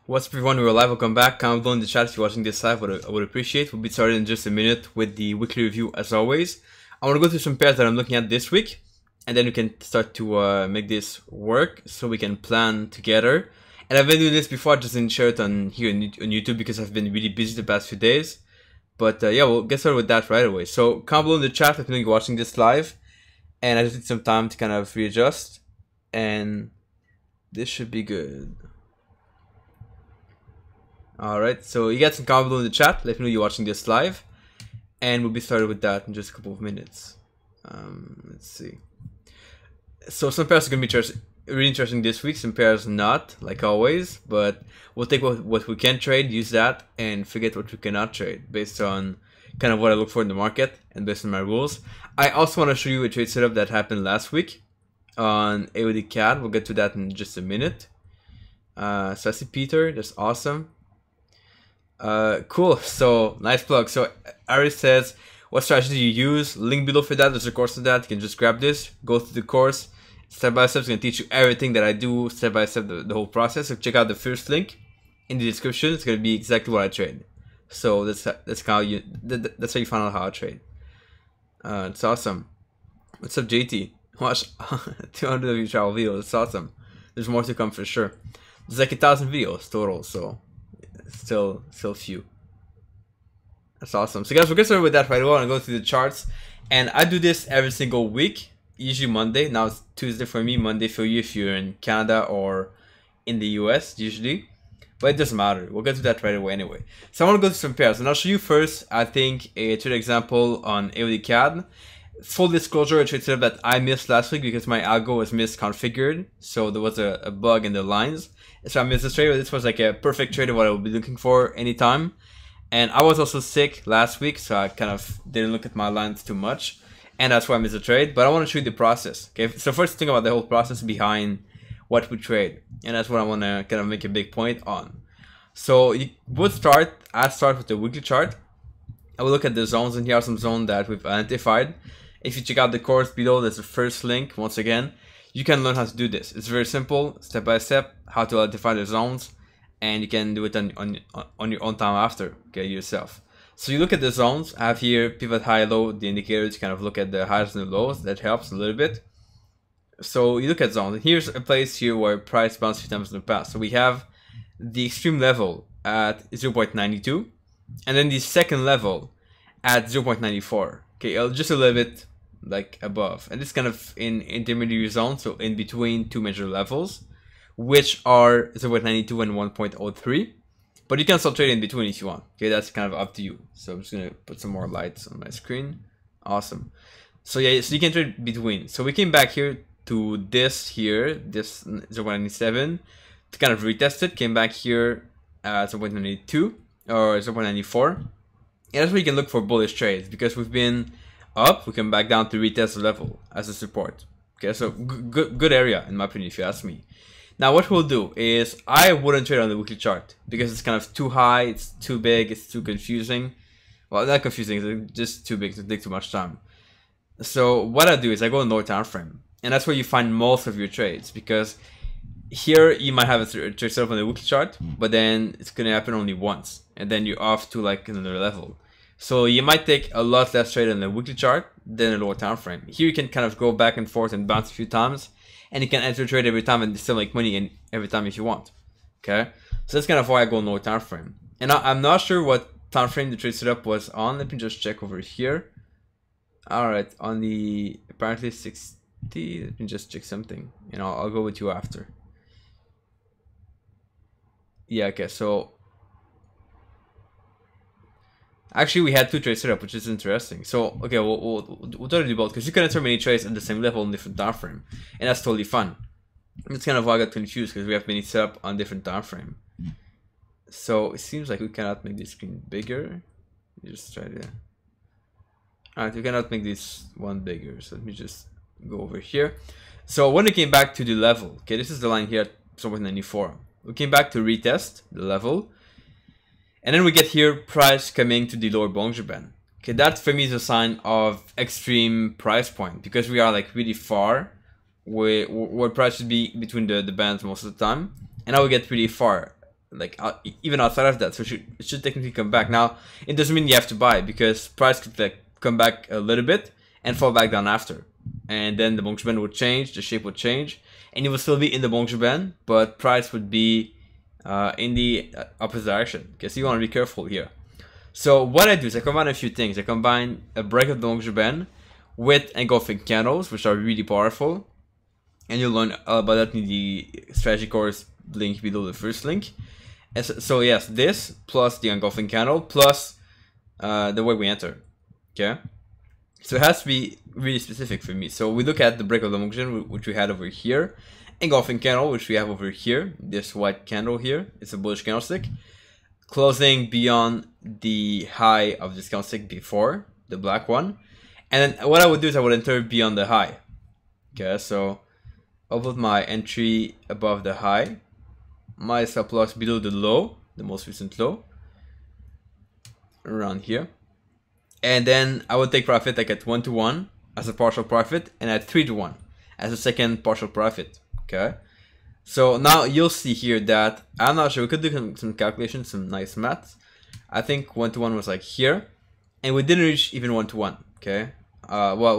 What's up everyone, we're live, welcome back. Comment below in the chat if you're watching this live, I would appreciate. We'll be started in just a minute with the weekly review as always. I want to go through some pairs that I'm looking at this week, and then we can start to make this work so we can plan together. And I've been doing this before, I just didn't share it on YouTube because I've been really busy the past few days. But yeah, we'll get started with that right away. So comment below in the chat if you're watching this live, and I just need some time to kind of readjust, and this should be good. Alright, so you got some comment below in the chat, let me know you're watching this live, and we'll be started with that in just a couple of minutes. Let's see. So some pairs are going to be really interesting this week, some pairs not, like always, but we'll take what we can trade, use that, and forget what we cannot trade, based on kind of what I look for in the market, and based on my rules. I also want to show you a trade setup that happened last week on AOD CAD, we'll get to that in just a minute. So I see Peter, that's awesome. Cool, so nice plug. So Ari says, what strategy do you use? Link below for that, there's a course for that. You can just grab this, go through the course step by step. It's going to teach you everything that I do step by step, the whole process. So check out the first link in the description, it's going to be exactly what I trade. So that's how you find out how I trade. It's awesome. What's up, JT? Watch 200 of your travel videos, it's awesome. There's more to come for sure. There's like 1,000 videos total, so still few. That's awesome. So guys, we'll get started with that right away. I'm going to go through the charts, and I do this every single week, usually Monday. Now it's Tuesday for me, Monday for you if you're in Canada or in the US usually, but it doesn't matter, we'll get to that right away anyway. So I want to go through some pairs, and I'll show you first, I think, a trade example on AOD CAD. Full disclosure, a trade setup that I missed last week because my algo was misconfigured, so there was a bug in the lines. So I missed this trade, but this was like a perfect trade of what I would be looking for anytime. And I was also sick last week, so I kind of didn't look at my lines too much, and that's why I missed the trade. But I want to show you the process. Okay, so first think about the whole process behind what we trade, and that's what I want to kind of make a big point on. So you would I start with the weekly chart. I will look at the zones, and here are some zones that we've identified. If you check out the course below, there's the first link. Once again, you can learn how to do this. It's very simple, step by step, how to identify the zones, and you can do it on your own time after, okay, yourself. So you look at the zones. I have here pivot high, low, the indicators. You kind of look at the highs and the lows. That helps a little bit. So you look at zones. Here's a place here where price bounced 3 times in the past. So we have the extreme level at 0.92, and then the second level at 0.94. Okay, just a little bit like above, and it's kind of in intermediary zone, so in between two major levels, which are 0.92 and 1.03. But you can still trade in between if you want. Okay, that's kind of up to you. So I'm just gonna put some more lights on my screen. Awesome. So yeah, so you can trade between. So we came back here to this 0.97 to kind of retest it. Came back here at 0.92 or 0.94. And that's where you can look for bullish trades, because we've been up, we come back down to retest the level as a support. Okay, so good area in my opinion if you ask me. Now what we'll do is, I wouldn't trade on the weekly chart because it's kind of too high, it's too big, it's too confusing. Well, not confusing, it's just too big to take too much time. So what I do is I go in lower time frame, and that's where you find most of your trades, because here you might have a trade set up on the weekly chart, but then it's gonna happen only once, and then you're off to like another level. So you might take a lot less trade on the weekly chart than a lower time frame. Here you can kind of go back and forth and bounce a few times, and you can enter trade every time and still make money in every time if you want. Okay, so that's kind of why I go in lower time frame. And I'm not sure what time frame the trade setup was on. Let me just check over here. All right, on the apparently 60. Let me just check something, and I'll go with you after. Yeah, okay, so actually we had two trades set up, which is interesting. So okay, we'll totally do both, because you can enter many trades at the same level in different time frame, and that's totally fun. That's kind of why I got confused, because we have many set up on different time frame. So it seems like we cannot make this screen bigger. Just try to. Alright, we cannot make this one bigger, so let me just go over here. So when we came back to the level, okay, this is the line here at 0.94. We came back to retest the level, and then we get here price coming to the lower Bollinger Band. Okay, that for me is a sign of extreme price point, because we are like really far where price should be between the bands most of the time, and now we get pretty far like even outside of that, so it should technically come back. Now it doesn't mean you have to buy, because price could like come back a little bit and fall back down after, and then the Bollinger Band would change, the shape would change, and you would still be in the Bollinger Band, but price would be in the opposite direction. Okay, so you want to be careful here. So what I do is I combine a few things. I combine a break of the Bollinger Band with engulfing candles, which are really powerful, and you'll learn all about that in the strategy course link below the first link. And so yes, this plus the engulfing candle plus the way we enter. Okay, so it has to be really specific for me. So we look at the break of the Bollinger, which we had over here, engulfing candle, which we have over here, this white candle here, it's a bullish candlestick, closing beyond the high of this candlestick before, the black one. And then what I would do is I would enter beyond the high. Okay, so I'll put my entry above the high, my stop loss below the low, the most recent low, around here. And then I would take profit like at 1-to-1 as a partial profit, and at 3-to-1 as a second partial profit. Okay, so now you'll see here that I'm not sure, we could do some calculations, some nice maths. I think 1-to-1 was like here, and we didn't reach even 1-to-1. Okay, well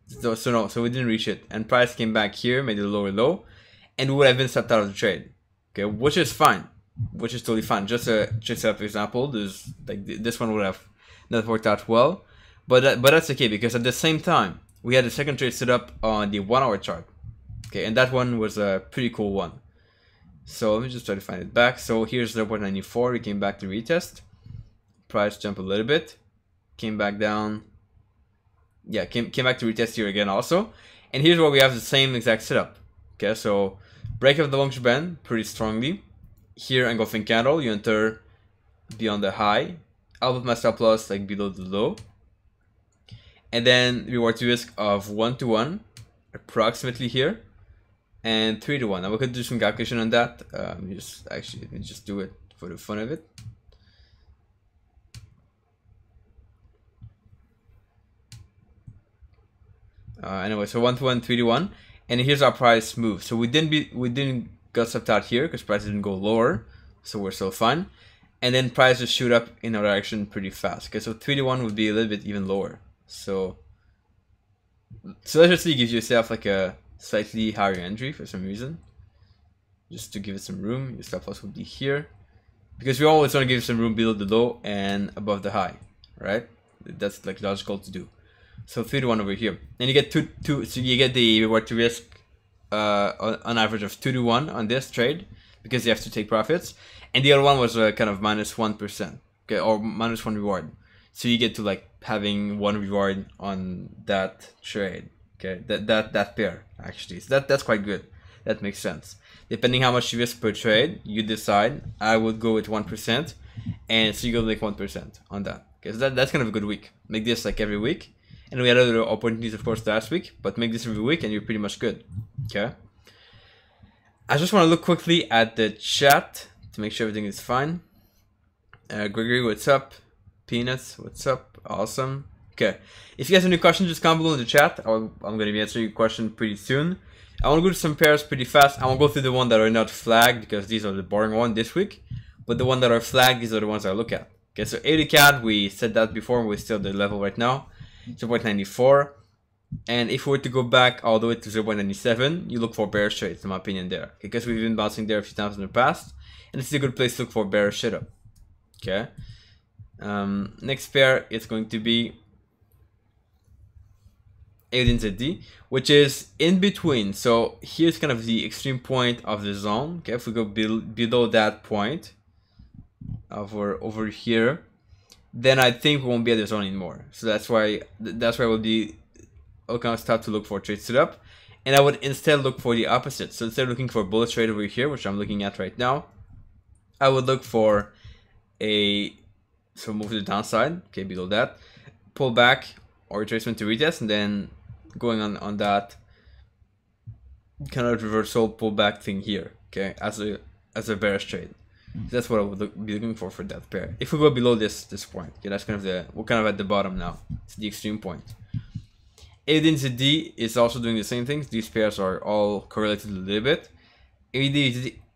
so we didn't reach it, and price came back here, made a lower low, and we would have been stepped out of the trade. Okay, which is fine, which is totally fine. Just a example, there's like this one would have not worked out well, but that's okay, because at the same time we had a second trade set up on the 1 hour chart. Okay, and that one was a pretty cool one. So let me just try to find it back. So here's 0.94, we came back to retest, price jumped a little bit, came back down, yeah, came back to retest here again also, and here's where we have the same exact setup. Okay, so break of the Bollinger Band pretty strongly here, engulfing candle, you enter beyond the high, I'll put my stop loss like below the low, and then reward to risk of 1-to-1 approximately here, and 3-to-1. Now we could do some calculation on that. Let me just do it for the fun of it. Anyway, so 1-to-1, 3-to-1, and here's our price move. So we didn't get stepped out here because price didn't go lower, so we're still fine. And then price just shoot up in our direction pretty fast. Okay, so 3-to-1 would be a little bit even lower. So let's just see, give yourself like a slightly higher entry for some reason, just to give it some room. Your stop loss would be here, because we always want to give some room below the low and above the high, right? That's like logical to do. So 3-to-1 over here, and you get so you get the reward to risk on average of 2-to-1 on this trade, because you have to take profits, and the other one was kind of -1%, okay, or -1 reward. So you get to like having 1 reward on that trade, okay, that pair actually. So that's quite good. That makes sense. Depending how much you risk per trade, you decide. I would go with 1%, and so you go like 1% on that. Okay, so that's kind of a good week. Make this like every week. And we had other opportunities, of course, last week, but make this every week and you're pretty much good. Okay. I just want to look quickly at the chat to make sure everything is fine. Gregory, what's up? Peanuts, what's up? Awesome. Okay. If you guys have any questions, just comment below in the chat. I'm going to be answering your question pretty soon. I want to go to some pairs pretty fast. I won't go through the ones that are not flagged, because these are the boring ones this week. But the ones that are flagged, these are the ones I look at. Okay, so 80 CAD, we said that before, we're still at the level right now. 0.94, and if we were to go back all the way to 0.97, you look for bearish trades, in my opinion, there, because we've been bouncing there a few times in the past, and it's a good place to look for bearish setup. Okay, next pair is going to be AUD, which is in between. So here's kind of the extreme point of the zone. Okay, if we go below that point over here, then I think we won't be at the zone anymore. So that's why we'll be kind of start to look for trade setup, and I would instead look for the opposite. So instead of looking for a bullish trade over here, which I'm looking at right now, I would look for so move to the downside, okay, below that, pull back or retracement to retest, and then going on that kind of reversal pullback thing here, okay, as a bearish trade. That's what I would be looking for that pair. If we go below this point, okay, that's kind of we're kind of at the bottom now. It's the extreme point. AUD is also doing the same things. These pairs are all correlated a little bit.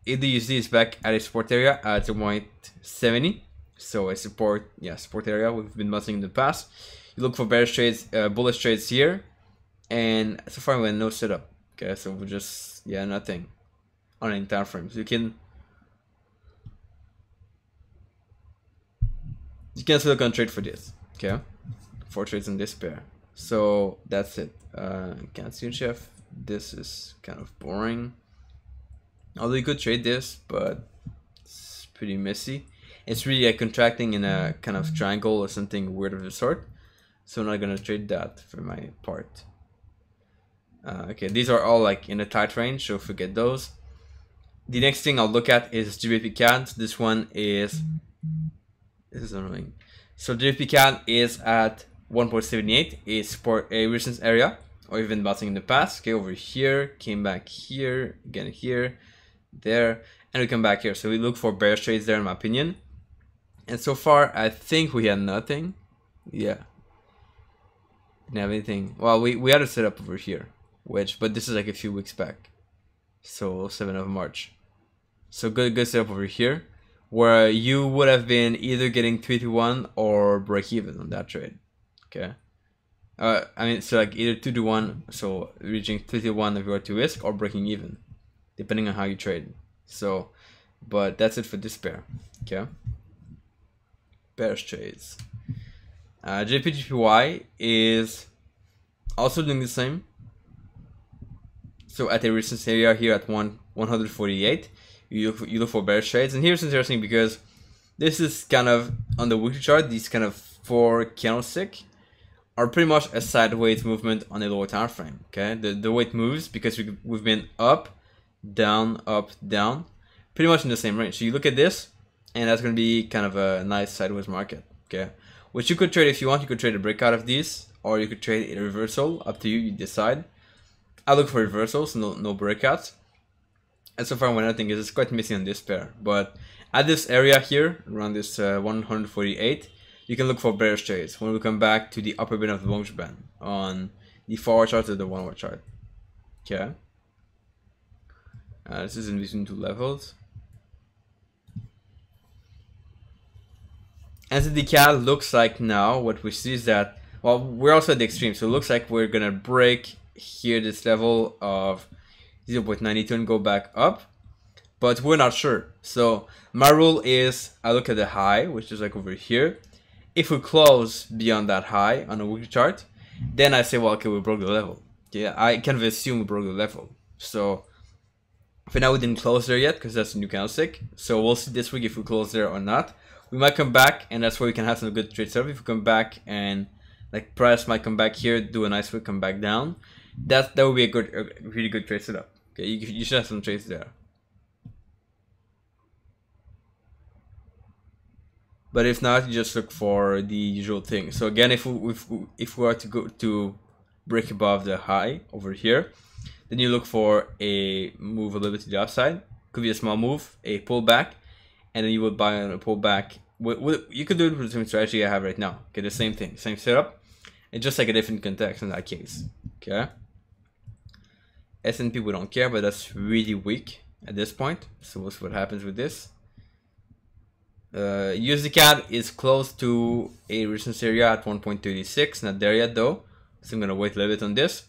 ADUSD is back at a support area at 0.70. So a support, support area we've been bouncing in the past. You look for bearish trades, bullish trades here, and so far we have no setup. Okay, so we're just nothing on any time frames. You can still look on trade for this. Okay, 4 trades on this pair. So that's it. Can't see chef. This is kind of boring. Although you could trade this, but it's pretty messy. It's really like contracting in a kind of triangle or something weird of the sort. So I'm not gonna trade that for my part. Okay, these are all like in a tight range, so forget those. The next thing I'll look at is GBP CAD. This one is annoying. So GBP CAD is at 1.78, a support, a resistance area, or even bouncing in the past. Okay, over here, came back here, again here, there, and we come back here. So we look for bearish trades there, in my opinion. And so far, I think we had nothing. Yeah. Didn't have anything. Well, we had a setup over here, but this is like a few weeks back. So 7th of March. So good setup over here, where you would have been either getting 3-1 or break even on that trade. Okay. I mean, so like either 2-1, so reaching 3-1 if you are to risk, or breaking even, depending on how you trade. So, but that's it for this pair. Okay. Bearish trades. JPGPY is also doing the same. So at a resistance area here at 148, you look for bearish trades, and here's interesting because this is kind of on the weekly chart. These kind of 4 candlestick are pretty much a sideways movement on a lower time frame. Okay, the way it moves, because we've been up, down, pretty much in the same range. So you look at this, and that's going to be kind of a nice sideways market. Okay, which you could trade if you want. You could trade a breakout of these, or you could trade a reversal. Up to you. You decide. I look for reversals, no breakouts. And so far, what I think is it's quite missing on this pair. But at this area here, around this 148, you can look for bearish trades when we come back to the upper band of the Bollinger Band on the 4-hour chart or the 1-hour chart. Okay. This is in between 2 levels. As the CAD looks like now, what we see is that, well, we're also at the extreme. So it looks like we're going to break here this level of 0.92 and go back up. But we're not sure. So my rule is I look at the high, which is like over here. If we close beyond that high on a weekly chart, then I say, well, okay, we broke the level. Yeah, I kind of assume we broke the level. So for now, we didn't close there yet because that's a new candlestick. So we'll see this week if we close there or not. We might come back, and that's where we can have some good trade setup. If we come back and like price might come back here, do a nice wick, come back down. That would be a really good trade setup. Okay, you should have some trades there. But if not, you just look for the usual thing. So again, if we are to go to break above the high over here, then you look for a move a little bit to the upside. Could be a small move, a pullback, and then you would buy on a pullback. You could do it with the same strategy I have right now. Okay, the same thing, same setup. It's just like a different context in that case. Okay. S&P we don't care, but that's really weak at this point. So we'll see what happens with this. USD CAD is close to a resistance area at 1.36. Not there yet though, so I'm gonna wait a little bit on this.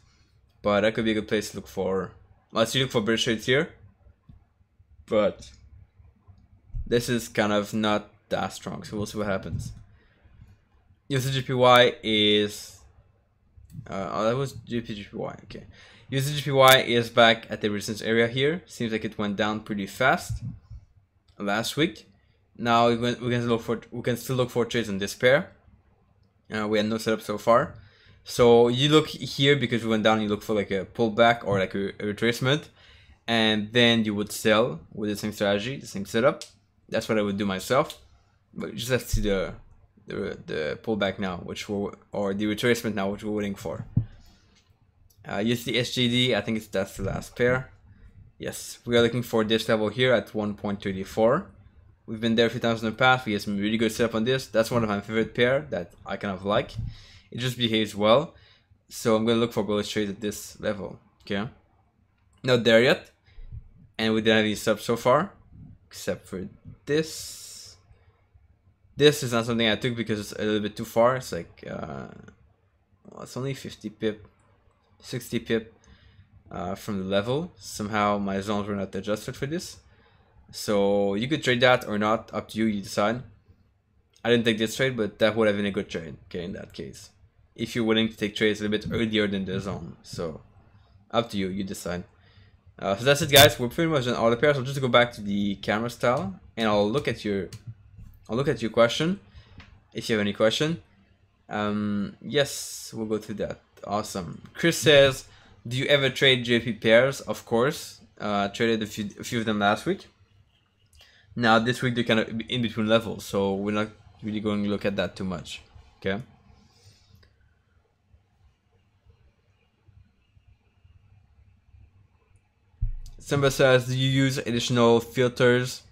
But that could be a good place to look for. Let's look for bearish trades here. But this is kind of not that strong, so we'll see what happens. USDJPY is oh, that was GPGPY. Okay, USDJPY is back at the resistance area here. Seems like it went down pretty fast last week. Now we can still look for trades on this pair. We had no setup so far. So you look here because we went down. You look for like a pullback or like a retracement, and then you would sell with the same strategy, the same setup. That's what I would do myself. But you just have to see the pullback now, or the retracement now, which we're waiting for. USD SGD, I think that's the last pair. Yes, we are looking for this level here at 1.34. We've been there a few times in the past. We have some really good setup on this. That's one of my favorite pair that I kind of like. It just behaves well. So I'm going to look for bullish trades at this level. Okay. Not there yet. and we didn't have any subs so far, except for this. This is not something I took because it's a little bit too far. It's like, well, it's only 50 pip, 60 pip from the level. Somehow my zones were not adjusted for this. So you could trade that or not, up to you, you decide. I didn't take this trade, but that would have been a good trade, okay, in that case. If you're willing to take trades a little bit earlier than the zone. So, up to you, you decide. So that's it, guys. We're pretty much on all the pairs. I'll just go back to the camera style, and I'll look at your question, if you have any question. Yes, we'll go through that. Awesome. Chris says, do you ever trade JP pairs? Of course. Traded a few of them last week. Now this week they're kind of in between levels, so we're not really going to look at that too much. Okay. Simba says, do you use additional filters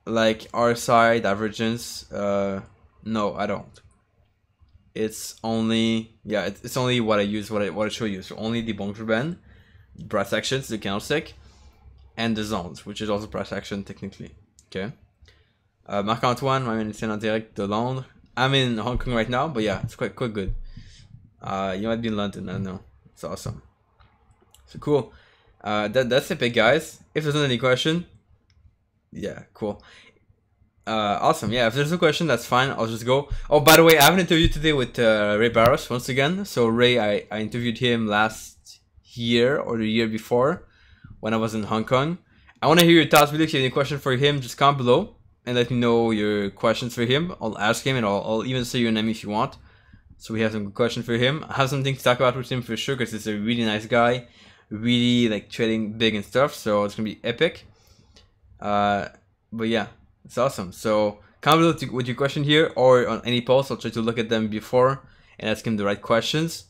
like RSI, divergence? No, I don't. It's only, yeah, it's only what I use, what I show you. So only the Bollinger Band, price actions, the candlestick, and the zones, which is also price action technically. Okay. Marc-Antoine, I'm in en direct de Londres. I'm in Hong Kong right now, but yeah, it's quite good. You might be in London, I don't know. It's awesome. So cool. That's it, big guys. If there's not any question, yeah, cool. Awesome. Yeah, if there's no question, that's fine. I'll just go. Oh, by the way, I have an interview today with Ray Barros once again. So Ray, I interviewed him last year or the year before when I was in Hong Kong. I want to hear your thoughts. Really, if you have any question for him, just comment below and let me know your questions for him. I'll ask him, and I'll even say your name if you want. So we have some good questions for him. I have something to talk about with him for sure, because he's a really nice guy, really like trading big and stuff. So it's gonna be epic. But yeah, it's awesome. So comment below with your question here, or on any post. I'll try to look at them before and ask him the right questions.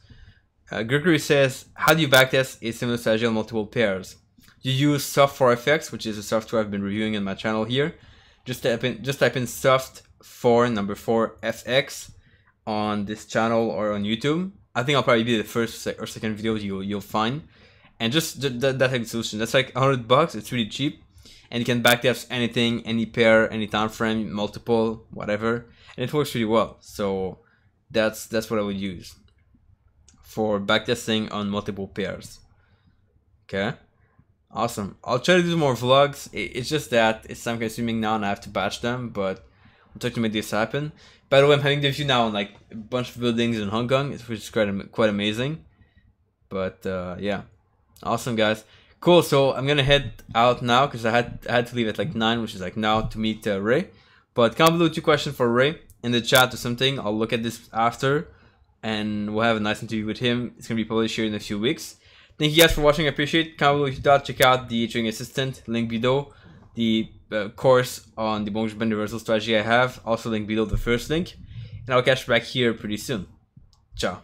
Gregory says, how do you backtest a similar strategy on multiple pairs? You use Soft for FX, which is a software I've been reviewing on my channel here. Just type in Soft for number 4 FX on this channel or on YouTube. I think I'll probably be the first or second video you'll find. And just that type of solution. That's like $100. It's really cheap, and you can backtest anything, any pair, any time frame, multiple, whatever, and it works really well. So that's what I would use for backtesting on multiple pairs. Okay, awesome. I'll try to do more vlogs. It's just that it's time consuming now, and I have to batch them, but I'll try to make this happen. By the way, I'm having the view now on like a bunch of buildings in Hong Kong, which is quite amazing. But yeah, awesome, guys. Cool. So I'm gonna head out now because I had to leave at like 9, which is like now, to meet Ray. But comment below 2 questions for Ray in the chat or something. I'll look at this after, and we'll have a nice interview with him. It's gonna be published here in a few weeks. Thank you guys for watching. I appreciate it. Comment below if you thought. Check out the Trading Assistant link below. The course on the Bollinger Band reversal strategy I have, also link below, the first link. And I'll catch you back here pretty soon. Ciao.